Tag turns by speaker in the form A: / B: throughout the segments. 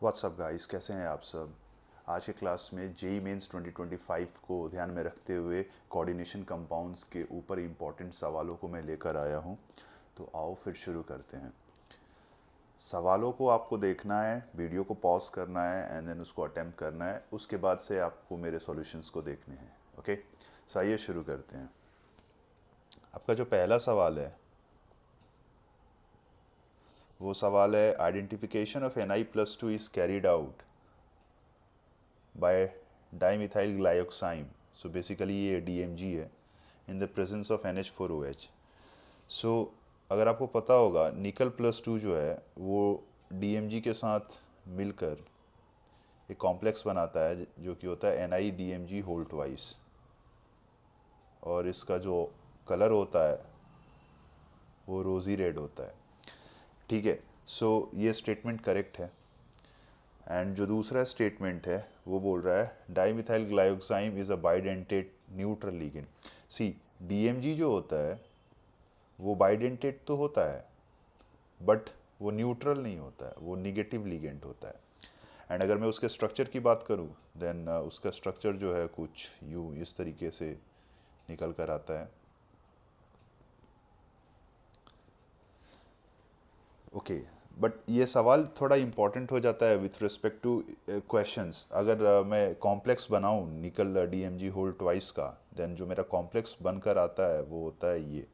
A: WhatsApp guys, कैसे हैं आप सब। आज के क्लास में जेई मेंस 2025 को ध्यान में रखते हुए कोऑर्डिनेशन कंपाउंड्स के ऊपर इम्पॉर्टेंट सवालों को मैं लेकर आया हूं। तो आओ फिर शुरू करते हैं। सवालों को आपको देखना है, वीडियो को पॉज करना है एंड देन उसको अटेम्प्ट करना है। उसके बाद से आपको मेरे सॉल्यूशंस को देखने हैं। ओके, सो आइए शुरू करते हैं। आपका जो पहला सवाल है वो सवाल है, identification of Na+2 is carried out by dimethyl glyoxime. So basically ये DMG है in the presence of NH4OH। सो अगर आपको पता होगा, निकल+2 जो है वो DMG के साथ मिलकर एक कॉम्प्लेक्स बनाता है जो कि होता है NiDMG होल ट्वाइस, और इसका जो कलर होता है वो रोज़ी रेड होता है। ठीक है, सो ये स्टेटमेंट करेक्ट है। एंड जो दूसरा स्टेटमेंट है वो बोल रहा है dimethyl glyoxime is a bidentate neutral ligand. See, DMG जो होता है वो बाइडेंटेट तो होता है बट वो न्यूट्रल नहीं होता है, वो निगेटिव लिगेंड होता है। एंड अगर मैं उसके स्ट्रक्चर की बात करूँ देन उसका स्ट्रक्चर जो है कुछ यूँ इस तरीके से निकल कर आता है। ओके, बट ये सवाल थोड़ा इम्पोर्टेंट हो जाता है विथ रिस्पेक्ट टू क्वेश्चंस। अगर मैं कॉम्प्लेक्स बनाऊँ निकल DMG होल ट्वाइस का, देन जो मेरा कॉम्प्लेक्स बनकर आता है वो होता है ये।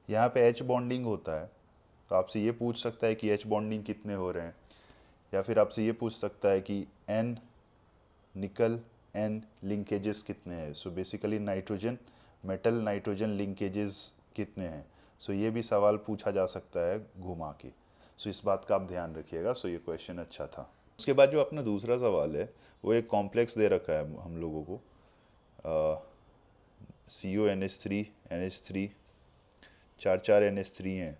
A: यहाँ पे H बॉन्डिंग होता है, तो आपसे ये पूछ सकता है कि H बॉन्डिंग कितने हो रहे हैं, या फिर आपसे ये पूछ सकता है कि N निकल N लिंकेजेस कितने हैं। So basically nitrogen metal nitrogen linkages कितने हैं। सो ये भी सवाल पूछा जा सकता है घुमा के। सो इस बात का आप ध्यान रखिएगा। सो ये क्वेश्चन अच्छा था। उसके बाद जो अपना दूसरा सवाल है वो एक कॉम्प्लेक्स दे रखा है हम लोगों को, CONH3 NH3, चार चार NH3 हैं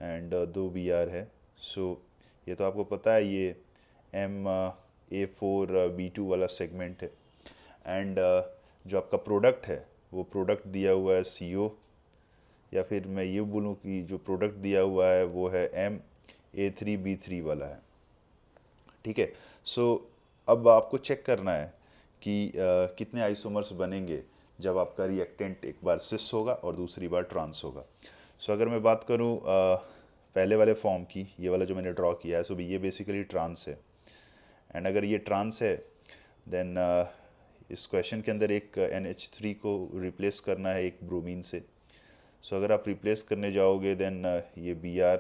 A: एंड 2 Br है। सो ये तो आपको पता है, ये MA4B2 वाला सेगमेंट है। एंड जो आपका प्रोडक्ट है वो प्रोडक्ट दिया हुआ है CO, या फिर मैं ये बोलूँ कि जो प्रोडक्ट दिया हुआ है वो है MA3B3 वाला है। ठीक है, सो अब आपको चेक करना है कि कितने आइसोमर्स बनेंगे जब आपका रिएक्टेंट एक बार सिस होगा और दूसरी बार ट्रांस होगा। सो अगर मैं बात करूँ पहले वाले फॉर्म की, ये वाला जो मैंने ड्रॉ किया है, सो ये बेसिकली ट्रांस है। एंड अगर ये ट्रांस है देन इस क्वेश्चन के अंदर एक NH3 को रिप्लेस करना है एक ब्रोमीन से। सो अगर आप रिप्लेस करने जाओगे देन ये Br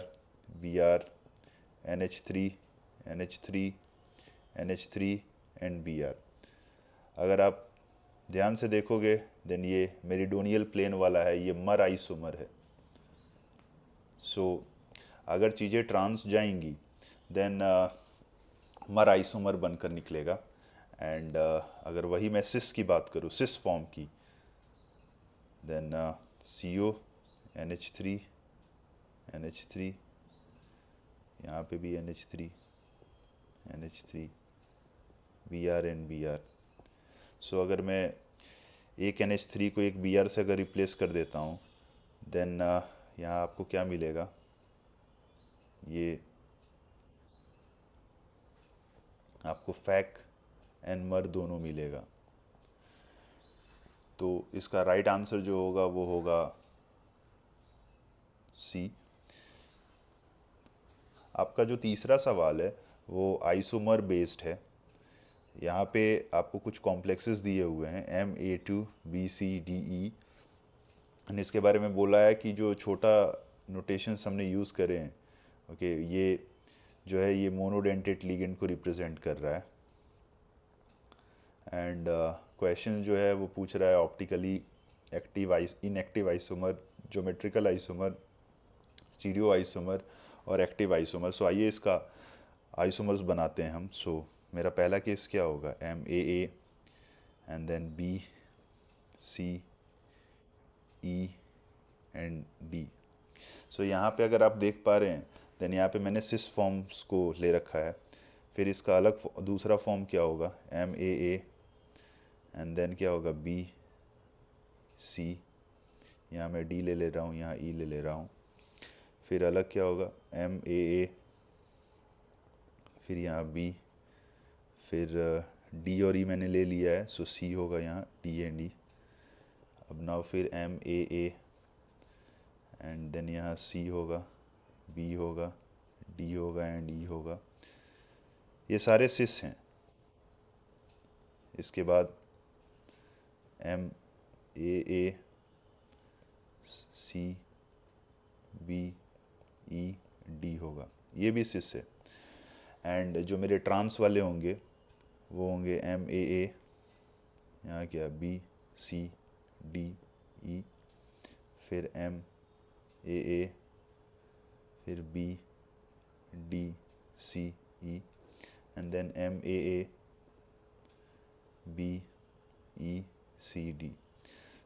A: NH3 NH3 NH3 and Br। अगर आप ध्यान से देखोगे देन ये मेरिडोनियल प्लेन वाला है, ये मर आइसोमर है। सो अगर चीज़ें ट्रांस जाएंगी देन मर आइसोमर बनकर निकलेगा। एंड अगर वही मैं सिस की बात करूँ, सिस फॉर्म की, देन CO NH3 NH3, यहाँ पे भी NH3 NH3 Br and Br। सो अगर मैं एक NH3 को एक Br से अगर रिप्लेस कर देता हूँ देन यहाँ आपको क्या मिलेगा, ये आपको फैक एंड मर दोनों मिलेगा। तो इसका राइट आंसर जो होगा वो होगा C। आपका जो तीसरा सवाल है वो आइसोमर बेस्ड है। यहाँ पे आपको कुछ कॉम्प्लेक्सेस दिए हुए हैं MA2BCDE, और इसके बारे में बोला है कि जो छोटा नोटेशंस हमने यूज़ करे हैं, ओके, ये जो है ये मोनोडेंटेट लिगेंड को रिप्रेजेंट कर रहा है। एंड क्वेश्चन जो है वो पूछ रहा है optically active inactive isomer, geometrical isomer, stereo isomer और एक्टिव आइसोमर। सो आइए इसका आइसोमर्स बनाते हैं हम। सो मेरा पहला केस क्या होगा, MAA and then BC E and D. So यहाँ पे अगर आप देख पा रहे हैं देन यहाँ पे मैंने सिस फॉर्म्स को ले रखा है। फिर इसका अलग दूसरा फॉर्म क्या होगा, एम ए एंड देन क्या होगा, बी सी। यहाँ मैं डी ले ले रहा हूँ, यहाँ ई ले रहा हूँ। फिर अलग क्या होगा, एम ए फिर यहाँ बी, फिर डी और ई मैंने ले लिया है, सो सी होगा यहाँ डी एंड ई। अब नाउ फिर एम ए एंड देन यहाँ सी होगा, बी होगा, डी होगा एंड ई होगा। ये सारे सिस हैं। इसके बाद M A C B E D होगा, ये भी सिस है। एंड जो मेरे ट्रांस वाले होंगे वो होंगे एम ए यहाँ क्या, बी सी डी ई, फिर एम ए फिर B D C E and then M A B E C D.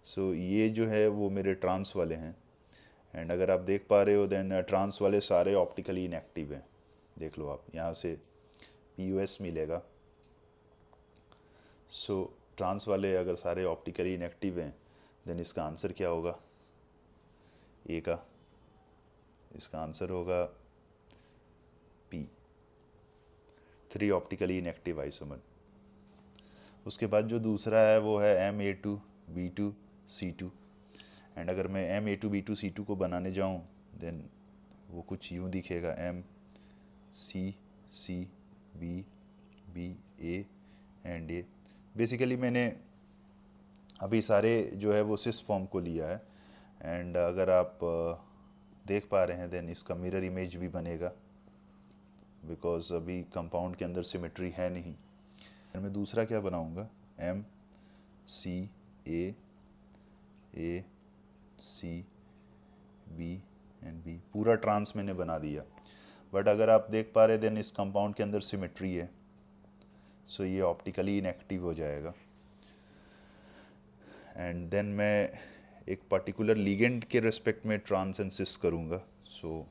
A: So ये जो है वो मेरे ट्रांस वाले हैं। एंड अगर आप देख पा रहे हो देन ट्रांस वाले सारे ऑप्टिकली इनएक्टिव हैं। देख लो आप, यहाँ से POS मिलेगा। सो ट्रांस वाले अगर सारे ऑप्टिकली इनएक्टिव हैं देन इसका आंसर क्या होगा, ए का, इसका आंसर होगा P, 3 ऑप्टिकली इनएक्टिव आइसोमर। उसके बाद जो दूसरा है वो है MA2B2C2। एंड अगर मैं MA2B2C2 को बनाने जाऊँ देन वो कुछ यूँ दिखेगा, MCCB एंड A। बेसिकली मैंने अभी सारे जो है वो सिस फॉर्म को लिया है। एंड अगर आप देख पा रहे हैं देन इसका मिरर इमेज भी बनेगा, बिकॉज अभी कंपाउंड के अंदर सिमेट्री है नहीं। मैं दूसरा क्या बनाऊंगा, MCA C B and B। पूरा ट्रांस मैंने बना दिया। बट अगर आप देख पा रहे देन इस कंपाउंड के अंदर सिमेट्री है, सो ये ऑप्टिकली इनएक्टिव हो जाएगा। एंड देन मैं एक पर्टिकुलर लिगेंड के रिस्पेक्ट में ट्रांस एंड सिस करूँगा। सो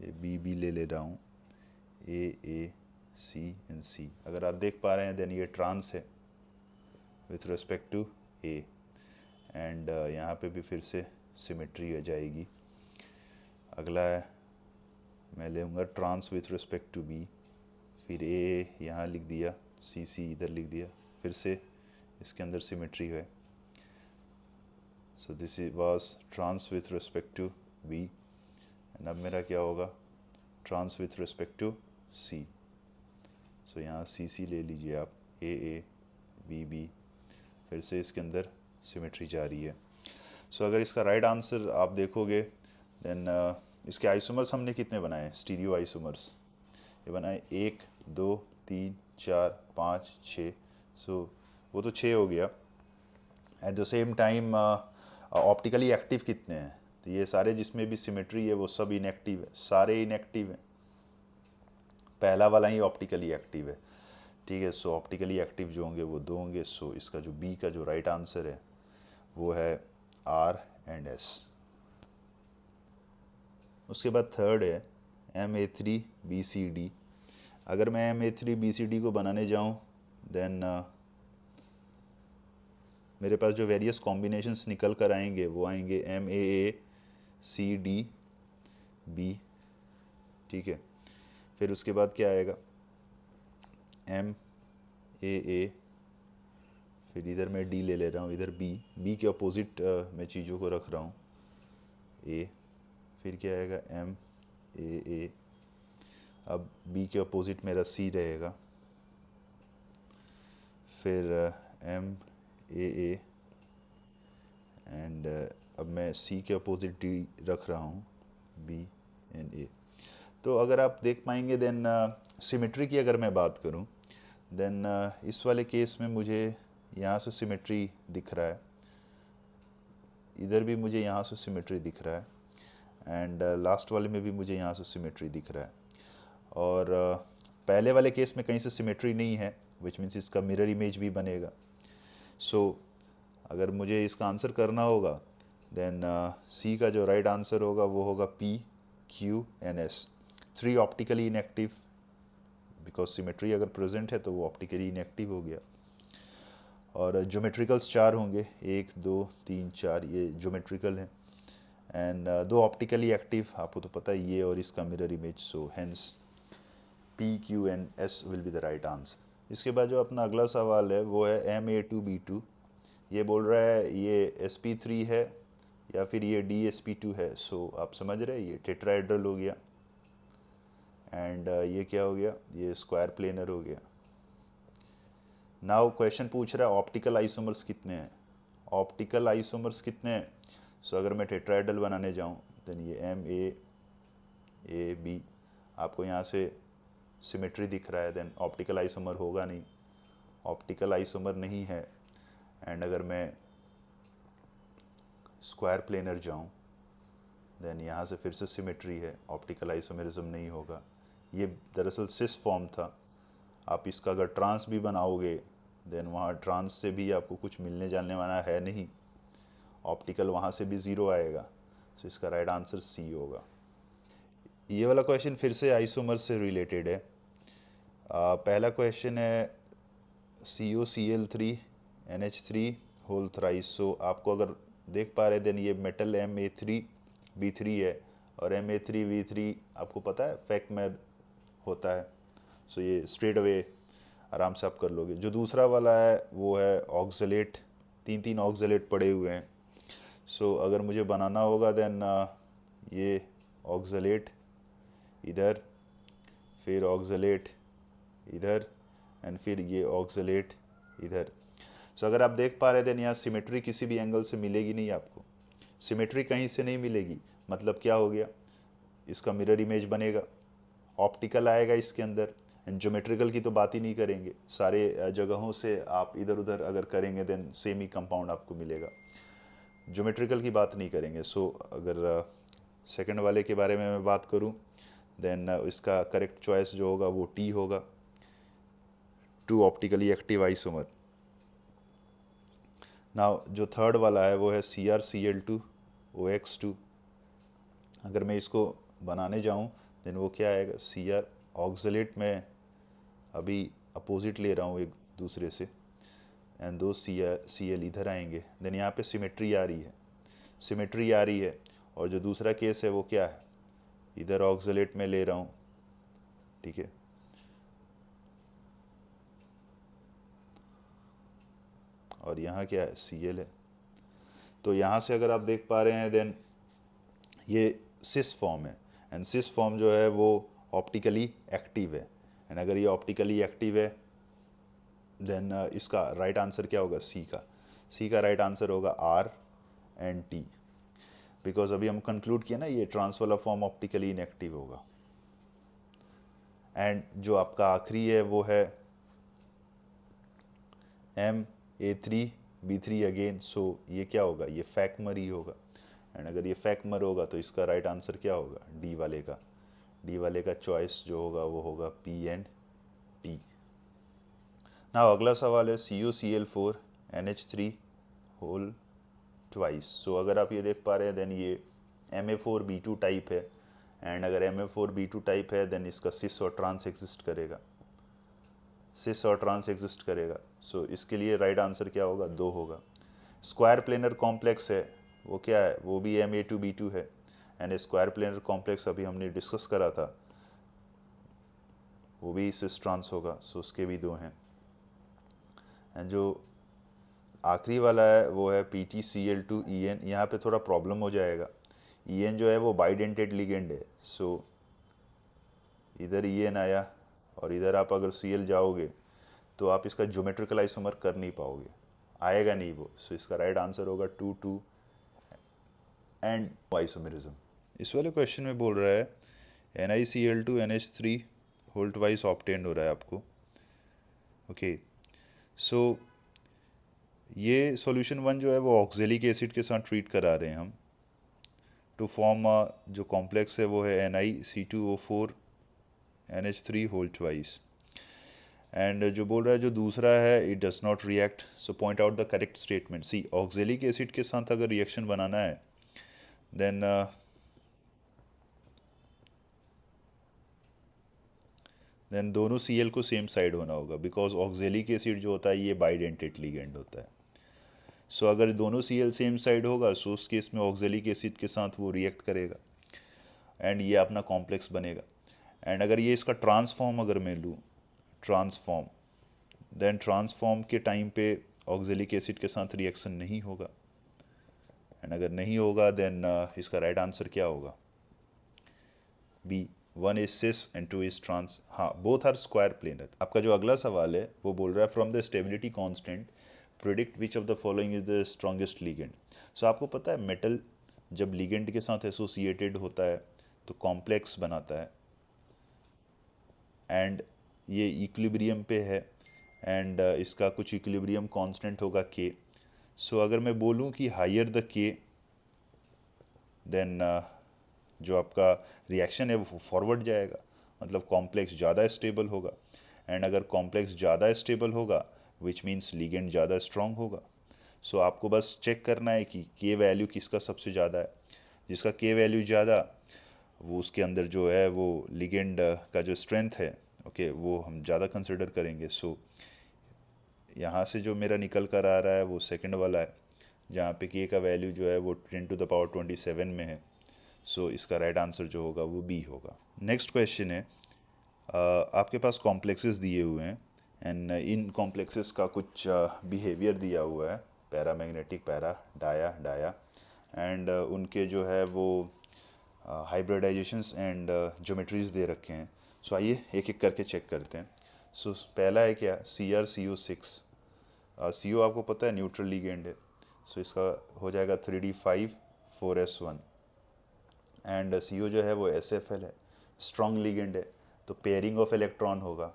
A: ये बी ले रहा हूँ, ए सी एंड सी। अगर आप देख पा रहे हैं देन ये ट्रांस है with respect to A. And यहाँ पे भी फिर से सिमेट्री हो जाएगी। अगला है मैं लूँगा trans with respect to B, फिर ए यहाँ लिख दिया, सी इधर लिख दिया, फिर से इसके अंदर सिमेट्री है। So this was trans with respect to B. And अब मेरा क्या होगा, trans with respect to C. So यहाँ सी ले लीजिए आप, ए बी, फिर से इसके अंदर सिमेट्री जा रही है। सो अगर इसका राइट आंसर आप देखोगे देन इसके आइसोमर्स हमने कितने बनाए, स्टीरियो आइसोमर्स ये बनाए 1 2 3 4 5 6। सो वो तो 6 हो गया। At the same time optically active कितने हैं, तो ये सारे जिसमें भी सिमेट्री है वो सब इनएक्टिव है, सारे इनएक्टिव हैं। पहला वाला ही ऑप्टिकली एक्टिव है, ठीक है। सो ऑप्टिकली एक्टिव जो होंगे वो 2 होंगे। सो इसका जो बी का जो राइट आंसर है वो है R एंड S। उसके बाद थर्ड है MA3BCD। अगर मैं MA3BCD को बनाने जाऊं देन मेरे पास जो वेरियस कॉम्बिनेशंस निकल कर आएंगे वो आएंगे MAACDB, ठीक है। फिर उसके बाद क्या आएगा, MAA, फिर इधर मैं D ले रहा हूँ, इधर B के अपोजिट मैं चीज़ों को रख रहा हूँ, A। फिर क्या आएगा, MAA। अब B के अपोजिट मेरा C रहेगा, फिर MAA एंड अब मैं C के अपोजिट D रख रहा हूँ, B एंड A। तो अगर आप देख पाएंगे देन सिमेट्री की अगर मैं बात करूँ देन इस वाले केस में मुझे यहाँ से सिमेट्री दिख रहा है, इधर भी मुझे यहाँ से सिमेट्री दिख रहा है एंड लास्ट वाले में भी मुझे यहाँ से सिमेट्री दिख रहा है। और पहले वाले केस में कहीं से सिमेट्री नहीं है, विच मीन्स इसका मिरर इमेज भी बनेगा। सो अगर मुझे इसका आंसर करना होगा देन सी का जो राइट आंसर होगा वो होगा P Q N S. 3 optically inactive, because symmetry अगर प्रेजेंट है तो वो ऑप्टिकली इनएक्टिव हो गया। और ज्योमेट्रिकल्स 4 होंगे, 1 2 3 4, ये ज्योमेट्रिकल हैं। एंड 2 ऑप्टिकली एक्टिव, आपको तो पता ही ये और इसका mirror image, so hence P Q N S will be the right answer. इसके बाद जो अपना अगला सवाल है वो है MA2B2। ये बोल रहा है ये SP3 है या फिर ये DSP2 है। सो आप समझ रहे हैं ये टेट्राहेड्रल हो गया एंड ये क्या हो गया, ये स्क्वायर प्लेनर हो गया। नाउ क्वेश्चन पूछ रहा है ऑप्टिकल आइसोमर्स कितने हैं। ऑप्टिकल आइसोमर्स कितने हैं? सो अगर मैं टेट्राहेड्रल बनाने जाऊं देन ये MAAB, आपको यहाँ से सिमेट्री दिख रहा है, देन ऑप्टिकल आइसोमर होगा नहीं, ऑप्टिकल आइसोमर नहीं है। एंड अगर मैं स्क्वायर प्लेनर जाऊं देन यहाँ से फिर से सिमेट्री है, ऑप्टिकल आइसोमेरिज्म नहीं होगा। ये दरअसल सिस फॉर्म था। आप इसका अगर ट्रांस भी बनाओगे देन वहाँ ट्रांस से भी आपको कुछ मिलने जाने वाला है नहीं, ऑप्टिकल वहाँ से भी ज़ीरो आएगा। सो इसका राइट आंसर सी होगा। ये वाला क्वेश्चन फिर से आइसोमर से रिलेटेड है। पहला क्वेश्चन है COCl3 NH3 होल थ्राइस। सो आपको अगर देख पा रहे देन ये मेटल Ma3B3 है और Ma3V3 आपको पता है फैक्मेर होता है। सो ये स्ट्रेट अवे आराम से आप कर लोगे। जो दूसरा वाला है वो है ऑक्सलेट, 3 ऑक्सलेट पड़े हुए हैं। सो अगर मुझे बनाना होगा देन ये ऑक्सलेट इधर, फिर ऑक्सलेट इधर एंड फिर ये ऑक्सलेट इधर। सो अगर आप देख पा रहे देन यहाँ सिमेट्री किसी भी एंगल से मिलेगी नहीं, आपको सिमेट्री कहीं से नहीं मिलेगी। मतलब क्या हो गया, इसका मिरर इमेज बनेगा, ऑप्टिकल आएगा इसके अंदर, एंड ज्योमेट्रिकल की तो बात ही नहीं करेंगे। सारे जगहों से आप इधर उधर अगर करेंगे देन सेम ही कंपाउंड आपको मिलेगा, ज्योमेट्रिकल की बात नहीं करेंगे। सो अगर सेकंड वाले के बारे में मैं बात करूं देन इसका करेक्ट चॉइस जो होगा वो टी होगा, 2 ऑप्टिकली एक्टिव आइसोमर। नाउ जो थर्ड वाला है वो है CrCl2OX2। अगर मैं इसको बनाने जाऊं देन वो क्या आएगा, Cr ऑक्सलेट में अभी अपोजिट ले रहा हूँ एक दूसरे से, एंड दो Cl इधर आएंगे। देन यहाँ पे सिमेट्री आ रही है, सिमेट्री आ रही है। और जो दूसरा केस है वो क्या है, इधर ऑक्सलेट में ले रहा हूँ, ठीक है। और यहाँ क्या है, Cl है। तो यहाँ से अगर आप देख पा रहे हैं देन ये सिस फॉर्म है, एंड सिस फॉर्म जो है वो ऑप्टिकली एक्टिव है। एंड अगर ये ऑप्टिकली एक्टिव है देन इसका राइट आंसर क्या होगा, सी का राइट आंसर होगा R एंड T, बिकॉज अभी हम कंक्लूड किया ना ये ट्रांस वाला फॉर्म ऑप्टिकली इनएक्टिव होगा। एंड जो आपका आखिरी है वो है MA3B3 अगेन। सो ये क्या होगा, ये फैक्मर ही होगा। एंड अगर ये फैक्मर होगा तो इसका राइट आंसर क्या होगा, डी वाले का चॉइस जो होगा वो होगा P एंड T। ना अगला सवाल है COCl4 NH3 होल ट्वाइस। सो अगर आप ये देख पा रहे हैं देन ये Ma4B2 टाइप है। एंड अगर Ma4B2 टाइप है देन इसका सिस और ट्रांस एग्जिस्ट करेगा, सो इसके लिए राइट आंसर क्या होगा, 2 होगा। स्क्वायर प्लेनर कॉम्प्लेक्स है वो क्या है, वो भी Ma2B2 है। एंड स्क्वायर प्लेनर कॉम्प्लेक्स अभी हमने डिस्कस करा था, वो भी सिस ट्रांस होगा, सो उसके भी 2 हैं। एंड जो आखिरी वाला है वो है PTCl2En। यहाँ पे थोड़ा प्रॉब्लम हो जाएगा, En जो है वो बाइडेंटेड लिगेंड है। सो इधर En आया और इधर आप अगर Cl जाओगे तो आप इसका ज्योमेट्रिकल आइसोमर कर नहीं पाओगे, आएगा नहीं वो। सो इसका राइट आंसर होगा 2 एंड आइसोमेरिज्म। इस वाले क्वेश्चन में बोल रहा है NiCl2NH3 होल ट्वाइस ऑब्टेन्ड हो रहा है आपको, ओके। सो ये सॉल्यूशन 1 जो है वो ऑक्जेलिक एसिड के साथ ट्रीट करा रहे हैं हम टू फॉर्म जो कॉम्प्लेक्स है वो है NiC2O4 NH3 whole twice. And जो बोल रहा है जो दूसरा है it does not react, so point out the correct statement. C oxalic acid के साथ अगर रिएक्शन बनाना है देन दोनों Cl को सेम साइड होना होगा, बिकॉज ऑक्जेलिक एसिड जो होता है ये बाइडेंटेट लिगेंड होता है। सो अगर दोनों Cl सेम साइड होगा सो उस केस में ऑक्जेलिक एसिड के साथ वो रिएक्ट करेगा एंड ये अपना कॉम्प्लेक्स बनेगा। एंड अगर ये इसका ट्रांसफॉर्म अगर मैं लूँ, ट्रांसफॉर्म, देन ट्रांसफॉर्म के टाइम पे ऑक्जेलिक एसिड के साथ रिएक्शन नहीं होगा, एंड अगर नहीं होगा देन इसका राइट आंसर क्या होगा? B, 1 is cis and 2 is trans. हाँ, बोथ आर स्क्वायर प्लेनर। आपका जो अगला सवाल है वो बोल रहा है from the stability constant predict which of the following is the strongest ligand. So आपको पता है मेटल जब लिगेंड के साथ एसोसिएटेड होता है तो कॉम्प्लेक्स बनाता है एंड ये इक्विलिब्रियम पे है एंड इसका कुछ इक्विलिब्रियम कांस्टेंट होगा के। सो अगर मैं बोलूँ कि हायर द के देन जो आपका रिएक्शन है वो फॉरवर्ड जाएगा, मतलब कॉम्प्लेक्स ज़्यादा स्टेबल होगा। एंड अगर कॉम्प्लेक्स ज़्यादा स्टेबल होगा विच मीन्स लिगेंड ज़्यादा स्ट्रॉन्ग होगा। सो आपको बस चेक करना है कि के वैल्यू किसका सबसे ज़्यादा है। जिसका के वैल्यू ज़्यादा वो उसके अंदर जो है वो लिगेंड का जो स्ट्रेंथ है ओके वो हम ज़्यादा कंसिडर करेंगे। सो यहाँ से जो मेरा निकल कर आ रहा है वो सेकंड वाला है, जहाँ पे के का वैल्यू जो है वो 10⁻27 में है। सो इसका राइट आंसर जो होगा वो बी होगा। नेक्स्ट क्वेश्चन है, आपके पास कॉम्प्लेक्सेस दिए हुए हैं एंड इन कॉम्प्लेक्सेस का कुछ बिहेवियर दिया हुआ है, paramagnetic, para, dia, dia, and उनके जो है वो हाइब्रिडाइजेशंस एंड ज्योमेट्रीज दे रखे हैं। सो आइए एक एक करके चेक करते हैं। सो पहला है क्या? CrCO6। CO आपको पता है न्यूट्रल लिगेंड है, सो इसका हो जाएगा 3d5 4s1। एंड CO जो है वो SFL है, स्ट्रॉन्ग लिगेंड है, तो पेयरिंग ऑफ इलेक्ट्रॉन होगा।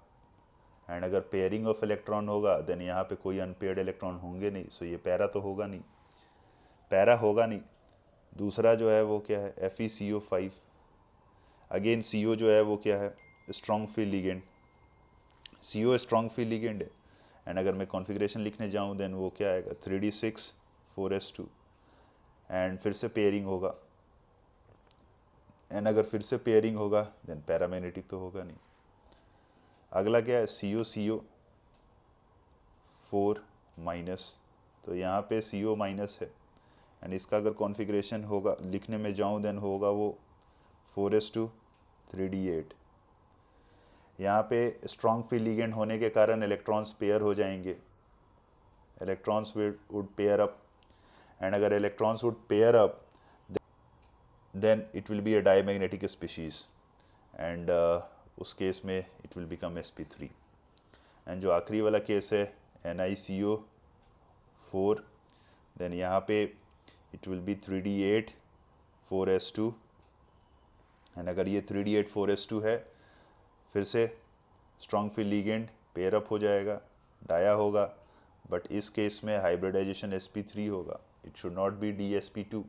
A: एंड अगर पेयरिंग ऑफ इलेक्ट्रॉन होगा देन यहाँ पे कोई अनपेयर्ड इलेक्ट्रॉन होंगे नहीं, सो ये पैरा तो होगा नहीं, पैरा होगा नहीं। दूसरा जो है वो क्या है? FeCO5। अगेन CO जो है वो क्या है? Strong field ligand, CO strong field ligand है। एंड अगर मैं कॉन्फ़िगरेशन लिखने जाऊँ देन वो क्या आएगा? 3d6 4s2। एंड फिर से पेयरिंग होगा, एंड अगर फिर से पेयरिंग होगा देन पैरामैग्नेटिक तो होगा नहीं। अगला क्या है? CO 4 माइनस, तो यहाँ पे CO माइनस है एंड इसका अगर कॉन्फ़िगरेशन होगा लिखने में जाऊँ देन होगा वो 4s2 3d8। यहाँ पे स्ट्रॉन्ग फील्ड लिगेंड होने के कारण इलेक्ट्रॉन्स पेयर हो जाएंगे, electrons would pair up, and अगर electrons would pair up then it will be a diamagnetic species and उस केस में it will become sp3। And जो आखिरी वाला केस है NiCO4, देन यहाँ पे it will be 3d8 4s2। And अगर ये 3d8 4s2 है फिर से strong field ligand pair up हो जाएगा, डाया होगा, बट इस केस में हाइब्रिडाइजेशन sp3 होगा, it should not be dsp2।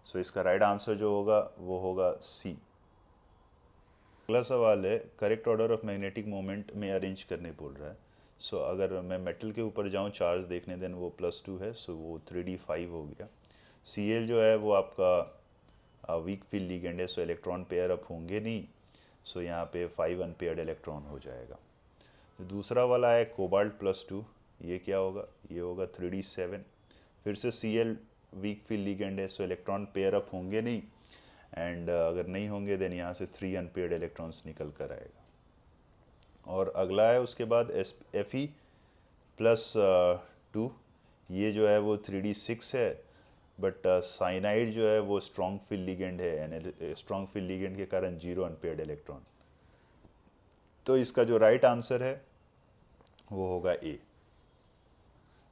A: सो इसका राइट आंसर जो होगा वो होगा सी। अगला सवाल है correct order of magnetic moment में अरेंज करने बोल रहा है। सो अगर मैं मेटल के ऊपर जाऊँ चार्ज देखने देन वो +2 है, सो वो 3d5 हो गया। Cl जो है वो आपका वीक फील्ड लिगेंड है, सो इलेक्ट्रॉन पेयर अप होंगे नहीं, सो यहाँ पे 5 अनपेयर्ड इलेक्ट्रॉन हो जाएगा। दूसरा वाला है कोबाल्ट +2, ये क्या होगा? ये होगा 3d7। फिर से Cl वीक फील्ड लिगेंड है, सो इलेक्ट्रॉन पेयर अप होंगे नहीं, एंड अगर नहीं होंगे देन यहाँ से 3 अनपेयर्ड इलेक्ट्रॉन्स निकल कर आएगा। और अगला है उसके बाद Fe+2, ये जो है वो 3d6 है, बट साइनाइड जो है वो स्ट्रॉन्ग फील्ड लिगेंड है, यानी स्ट्रॉन्ग फील्ड लिगेंड के कारण 0 अनपेयर्ड इलेक्ट्रॉन। तो इसका जो राइट आंसर है वो होगा ए।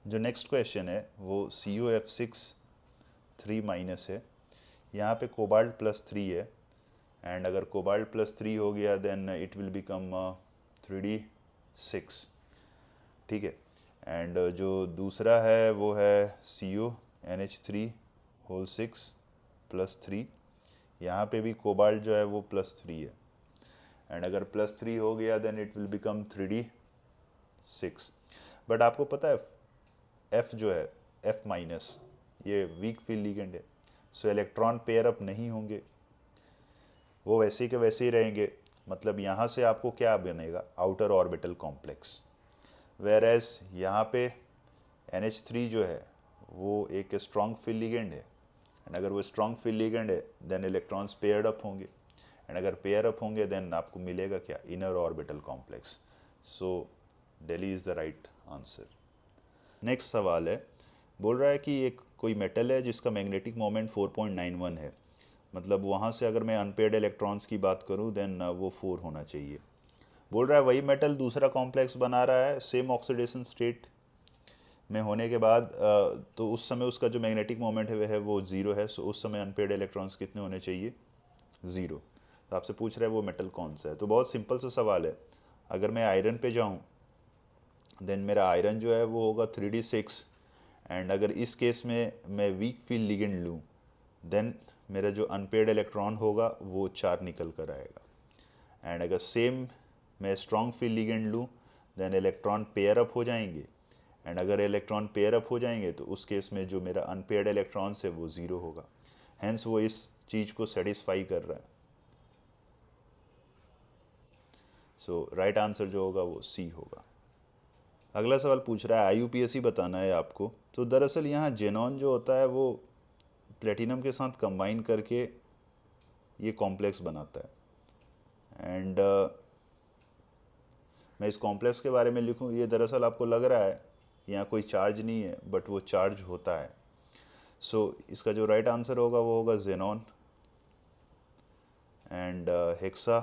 A: जो नेक्स्ट क्वेश्चन है वो COF6 3 माइनस है, यहाँ पे कोबाल्ट +3 है, एंड अगर कोबाल्ट +3 हो गया then it will become 3d6, ठीक है। एंड जो दूसरा है वो है CONH3 +3, यहाँ पे भी कोबाल्ट जो है वो +3 है, एंड अगर +3 हो गया then it will become 3d 6। But आपको पता है F जो है F माइनस, ये वीक फील्ड लिगेंड है, सो इलेक्ट्रॉन पेयर अप नहीं होंगे, वो वैसे के वैसे ही रहेंगे। मतलब यहाँ से आपको क्या बनेगा, आउटर ऑर्बिटल कॉम्प्लेक्स। वेयर एज यहाँ पे NH3 जो है वो एक स्ट्रॉन्ग फील्ड लिगेंड है, एंड अगर वो स्ट्रॉन्ग फील्ड लिगेंड है देन इलेक्ट्रॉन्स पेयर्ड अप होंगे, एंड अगर पेयर अप होंगे देन आपको मिलेगा क्या, inner orbital complex. So Delhi is the right answer. Next सवाल है, बोल रहा है कि एक कोई मेटल है जिसका मैग्नेटिक मोमेंट 4.91 है, मतलब वहाँ से अगर मैं अनपेयर्ड इलेक्ट्रॉन्स की बात करूँ देन वो 4 होना चाहिए। बोल रहा है वही मेटल दूसरा कॉम्प्लेक्स बना रहा है सेम ऑक्सीडेशन स्टेट में होने के बाद, तो उस समय उसका जो मैग्नेटिक मोमेंट है वो 0 है, सो उस समय अनपेयर्ड इलेक्ट्रॉन्स कितने होने चाहिए, 0। तो आपसे पूछ रहा है वो मेटल कौन सा है। तो बहुत सिंपल सा सवाल है, अगर मैं आयरन पे जाऊँ देन मेरा आयरन जो है वो होगा 3d6, एंड अगर इस केस में मैं वीक फील्ड लिगेंड लूँ देन मेरा जो अनपेयर्ड इलेक्ट्रॉन होगा वो 4 निकल कर आएगा। एंड अगर सेम मैं स्ट्रॉन्ग फील्ड लिगेंड लूँ देन इलेक्ट्रॉन पेयर अप हो जाएंगे, एंड अगर इलेक्ट्रॉन पेयर अप हो जाएंगे तो उस केस में जो मेरा अनपेयर्ड इलेक्ट्रॉन्स है वो 0 होगा। हैंस वो इस चीज़ को सेटिस्फाई कर रहा है। सो राइट आंसर जो होगा वो सी होगा। अगला सवाल पूछ रहा है IUPAC बताना है आपको। तो दरअसल यहाँ जेनॉन जो होता है वो प्लेटिनम के साथ कंबाइन करके ये कॉम्प्लेक्स बनाता है, एंड मैं इस कॉम्प्लेक्स के बारे में लिखूँ, ये दरअसल आपको लग रहा है यहाँ कोई चार्ज नहीं है बट वो चार्ज होता है। सो इसका जो राइट आंसर होगा वो होगा xenon and hexa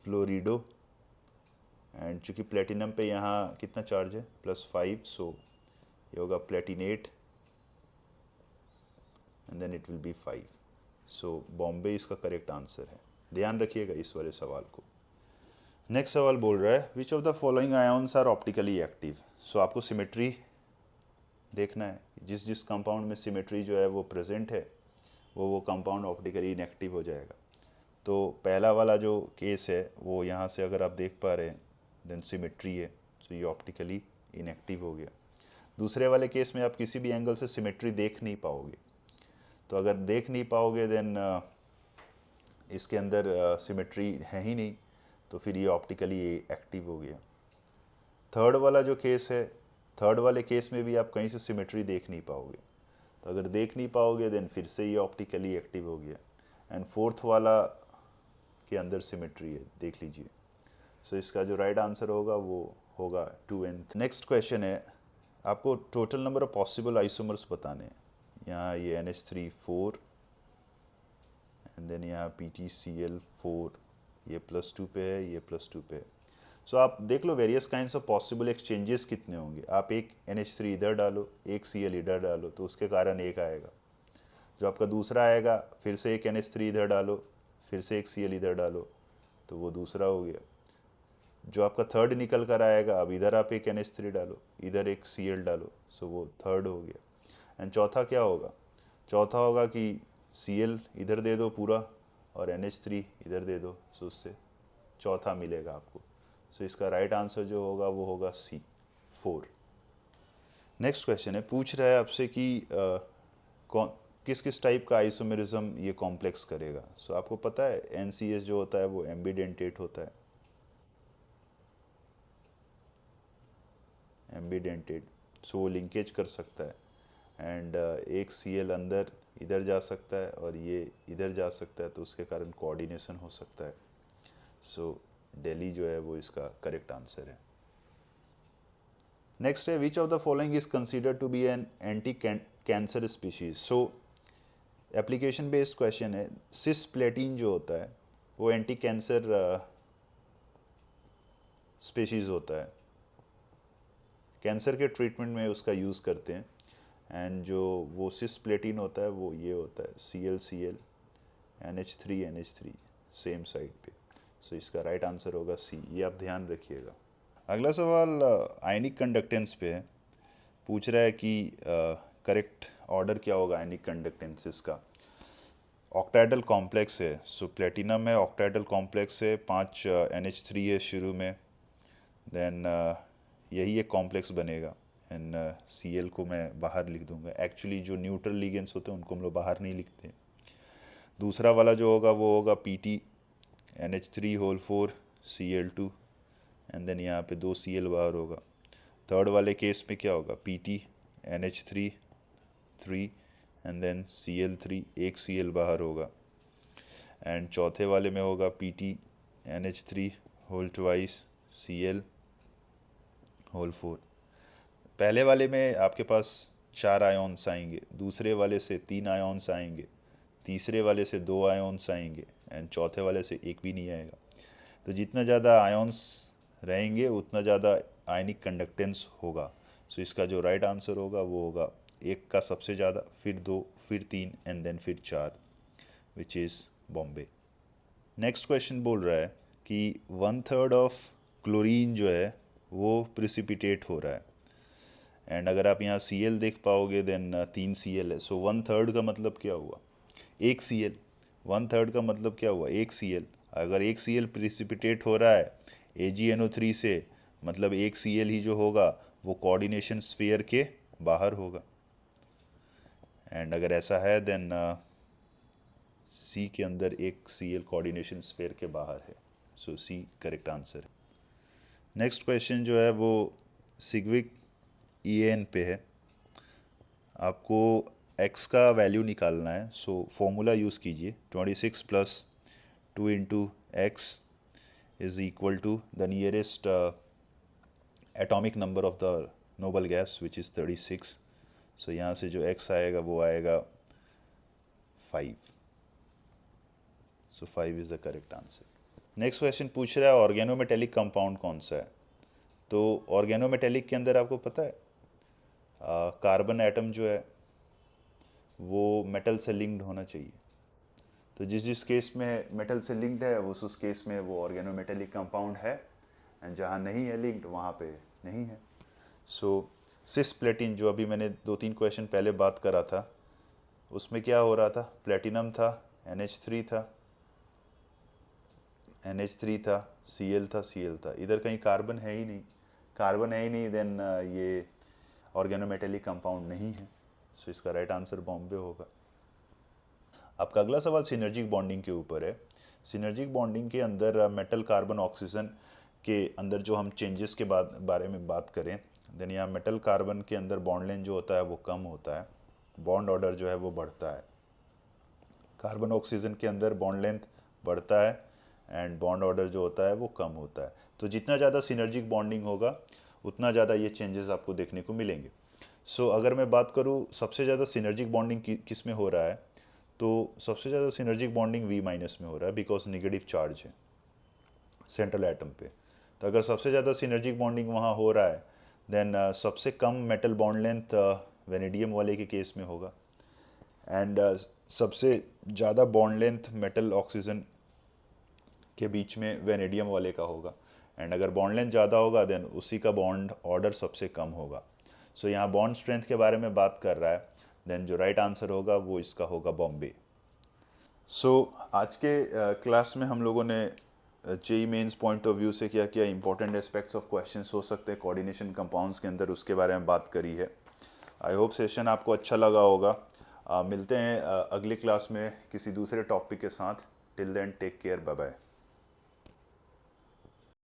A: fluorido, and चूँकि प्लेटिनम पे यहाँ कितना चार्ज है +5, सो ये होगा platinate and then it will be 5। So Bombay इसका करेक्ट आंसर है, ध्यान रखिएगा इस वाले सवाल को। नेक्स्ट सवाल बोल रहा है which of the following ions are optically active. So आपको सिमेट्री देखना है, जिस जिस कंपाउंड में सिमेट्री जो है वो प्रेजेंट है वो कंपाउंड ऑप्टिकली इनएक्टिव हो जाएगा। तो पहला वाला जो केस है वो यहाँ से अगर आप देख पा रहे हैं देन सिमेट्री है, सो ये ऑप्टिकली इनएक्टिव हो गया। दूसरे वाले केस में आप किसी भी एंगल से सिमेट्री देख नहीं पाओगे, तो अगर देख नहीं पाओगे देन इसके अंदर सिमेट्री है ही नहीं, तो फिर ये ऑप्टिकली एक्टिव हो गया। थर्ड वाला जो केस है, थर्ड वाले केस में भी आप कहीं से सिमेट्री देख नहीं पाओगे, तो अगर देख नहीं पाओगे देन फिर से ये ऑप्टिकली एक्टिव हो गया। एंड फोर्थ वाला के अंदर सिमेट्री है, देख लीजिए। सो इसका जो राइट आंसर होगा वो होगा 2n। नेक्स्ट क्वेश्चन है, आपको total number of possible isomers बताने हैं। यहाँ ये NH3 4 एंड देन यहाँ PTCl4, ये +2 पे है, ये +2 पे है। सो आप देख लो various kinds of possible exchanges कितने होंगे। आप एक NH3 इधर डालो, एक Cl इधर डालो, तो उसके कारण एक आएगा। जो आपका दूसरा आएगा फिर से एक NH3 इधर डालो, फिर से एक Cl इधर डालो, तो वो दूसरा हो गया। जो आपका थर्ड निकल कर आएगा, अब इधर आप एक NH3 डालो, इधर एक Cl डालो, सो वो थर्ड हो गया। एंड चौथा क्या होगा, चौथा होगा कि Cl इधर दे दो पूरा और NH3 इधर दे दो, सो उससे चौथा मिलेगा आपको। सो इसका राइट आंसर जो होगा वो होगा C 4। नेक्स्ट क्वेश्चन है, पूछ रहा है आपसे कि कौन किस किस टाइप का आइसोमेरिज्म ये कॉम्प्लेक्स करेगा। सो आपको पता है NCS जो होता है वो एम्बीडेंटेट होता है, एम्बीडेंटेड, सो वो लिंकेज कर सकता है। एंड एक Cl अंदर इधर जा सकता है और ये इधर जा सकता है, तो उसके कारण कोऑर्डिनेशन हो सकता है। सो दिल्ली जो है वो इसका करेक्ट आंसर है। नेक्स्ट है, which of the following is considered to be an anti cancer species. So application based question है। सिस्प्लेटिन जो होता है वो एंटी कैंसर स्पीशीज होता है, कैंसर के ट्रीटमेंट में उसका यूज़ करते हैं। एंड जो वो सिस्प्लेटिन होता है वो ये होता है ClCl NH3 सेम साइड पे। सो इसका राइट आंसर होगा C, ये आप ध्यान रखिएगा। अगला सवाल आयनिक कंडक्टेंस पे है, पूछ रहा है कि करेक्ट ऑर्डर क्या होगा आयनिक कंडक्टेंसेस का। ऑक्टाइडल कॉम्प्लेक्स है, सो प्लेटिनम है, ऑक्टाइडल कॉम्प्लेक्स है, 5 NH3 है शुरू में, देन यही एक कॉम्प्लेक्स बनेगा एंड Cl को मैं बाहर लिख दूंगा। एक्चुअली जो न्यूट्रल लिगेंड्स होते हैं उनको हम लोग बाहर नहीं लिखते। दूसरा वाला जो होगा वो होगा Pt NH3 whole 4 Cl2 and then यहाँ पे 2 Cl बाहर होगा। थर्ड वाले केस में क्या होगा, Pt NH3 3 and then Cl3 एक Cl बाहर होगा। एंड चौथे वाले में होगा Pt NH3 whole twice Cl whole 4। पहले वाले में आपके पास 4 आयोन्स आएंगे, दूसरे वाले से 3 आयोन्स आएंगे, तीसरे वाले से 2 आयोन्स आएंगे एंड चौथे वाले से एक भी नहीं आएगा। तो जितना ज़्यादा आयोन्स रहेंगे उतना ज़्यादा आयनिक कंडक्टेंस होगा। सो इसका जो राइट आंसर होगा वो होगा 1 का सबसे ज़्यादा, फिर 2, फिर 3 एंड देन फिर 4, which is Bombay. Next question बोल रहा है कि 1/3 ऑफ क्लोरीन जो है वो प्रिसिपिटेट हो रहा है एंड अगर आप यहाँ Cl देख पाओगे देन 3 Cl है। सो 1/3 का मतलब क्या हुआ, 1 Cl। 1/3 का मतलब क्या हुआ, 1 Cl। अगर 1 Cl प्रिसिपिटेट हो रहा है AgNO3 से, मतलब 1 Cl ही जो होगा वो कोऑर्डिनेशन स्फीयर के बाहर होगा। एंड अगर ऐसा है देन C के अंदर 1 Cl कोऑर्डिनेशन स्फीयर के बाहर है। सो C करेक्ट आंसर है। नेक्स्ट क्वेश्चन जो है वो सिग्विक EN पे है। आपको x का वैल्यू निकालना है। सो फॉर्मूला यूज़ कीजिए, 26 plus 2 into x is equal to the nearest atomic number of the noble gas which is 36। So यहाँ से जो x आएगा वो आएगा 5। So 5 is the correct answer. Next question पूछ रहा है ऑर्गेनोमेटेलिक कंपाउंड कौन सा है। तो ऑर्गेनोमेटेलिक के अंदर आपको पता है कार्बन एटम जो है वो मेटल से लिंक्ड होना चाहिए। तो जिस जिस केस में मेटल से लिंक्ड है उस केस में वो ऑर्गेनोमेटेलिक कंपाउंड है एंड जहाँ नहीं है लिंक्ड वहाँ पे नहीं है। सो सिस्प्लेटिन जो अभी मैंने 2-3 क्वेश्चन पहले बात करा था उसमें क्या हो रहा था, प्लेटिनम था, NH3 था, NH3 था, Cl था, Cl था, इधर कहीं कार्बन है ही नहीं। कार्बन है ही नहीं देन ये ऑर्गेनोमेटेलिक कंपाउंड नहीं है। सो इसका राइट आंसर बॉम्बे होगा। आपका अगला सवाल सिनर्जिक बॉन्डिंग के ऊपर है। सिनर्जिक बॉन्डिंग के अंदर मेटल कार्बन ऑक्सीजन के अंदर जो हम चेंजेस के बारे में बात करें देन यहाँ मेटल कार्बन के अंदर बॉन्ड लेंथ जो होता है वो कम होता है, बॉन्ड ऑर्डर जो है वो बढ़ता है। कार्बन ऑक्सीजन के अंदर बॉन्ड लेंथ बढ़ता है एंड बॉन्ड ऑर्डर जो होता है वो कम होता है। तो जितना ज़्यादा सिनर्जिक बॉन्डिंग होगा उतना ज़्यादा ये चेंजेस आपको देखने को मिलेंगे। सो अगर मैं बात करूँ सबसे ज़्यादा सिनर्जिक बॉन्डिंग किस में हो रहा है, तो सबसे ज़्यादा सिनर्जिक बॉन्डिंग V- में हो रहा है बिकॉज नेगेटिव चार्ज है सेंट्रल एटम पे। तो अगर सबसे ज़्यादा सिनर्जिक बॉन्डिंग वहाँ हो रहा है देन सबसे कम मेटल बॉन्ड लेंथ वेनेडियम वाले के केस में होगा एंड सबसे ज़्यादा बॉन्ड लेंथ मेटल ऑक्सीजन के बीच में वेनेडियम वाले का होगा एंड अगर बॉन्ड लेंथ ज़्यादा होगा देन उसी का बॉन्ड ऑर्डर सबसे कम होगा। सो यहाँ बॉन्ड स्ट्रेंथ के बारे में बात कर रहा है देन जो राइट आंसर होगा वो इसका होगा बॉम्बे। सो आज के क्लास में हम लोगों ने JEE mains point of view से क्या क्या इंपॉर्टेंट एस्पेक्ट्स ऑफ क्वेश्चंस हो सकते हैं कोऑर्डिनेशन कंपाउंड्स के अंदर उसके बारे में बात करी है। आई होप सेशन आपको अच्छा लगा होगा। मिलते हैं अगली क्लास में किसी दूसरे टॉपिक के साथ। Till then take care, bye bye.